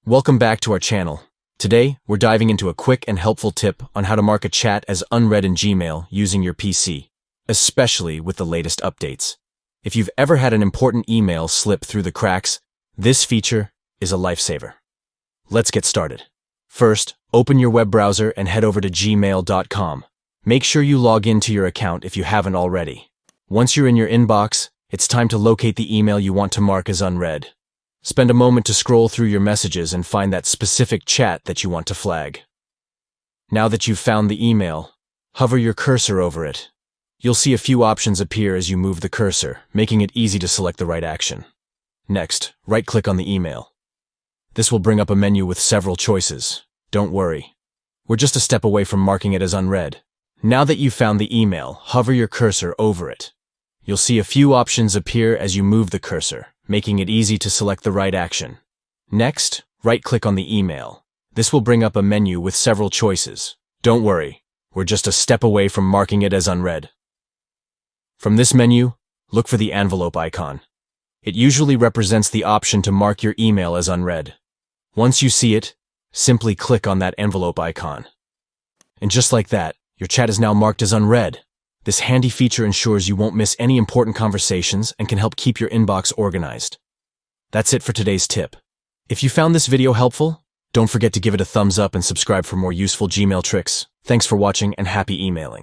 Welcome back to our channel. Today, we're diving into a quick and helpful tip on how to mark a chat as unread in Gmail using your PC, especially with the latest updates. If you've ever had an important email slip through the cracks, this feature is a lifesaver. Let's get started. First, open your web browser and head over to gmail.com. Make sure you log into your account if you haven't already. Once you're in your inbox, it's time to locate the email you want to mark as unread. Spend a moment to scroll through your messages and find that specific chat that you want to flag. Now that you've found the email, hover your cursor over it. You'll see a few options appear as you move the cursor, making it easy to select the right action. Next, right-click on the email. This will bring up a menu with several choices. Don't worry. We're just a step away from marking it as unread. Now that you've found the email, hover your cursor over it. You'll see a few options appear as you move the cursor, making it easy to select the right action. Next, right-click on the email. This will bring up a menu with several choices. Don't worry, we're just a step away from marking it as unread. From this menu, look for the envelope icon. It usually represents the option to mark your email as unread. Once you see it, simply click on that envelope icon. And just like that, your chat is now marked as unread. This handy feature ensures you won't miss any important conversations and can help keep your inbox organized. That's it for today's tip. If you found this video helpful, don't forget to give it a thumbs up and subscribe for more useful Gmail tricks. Thanks for watching and happy emailing.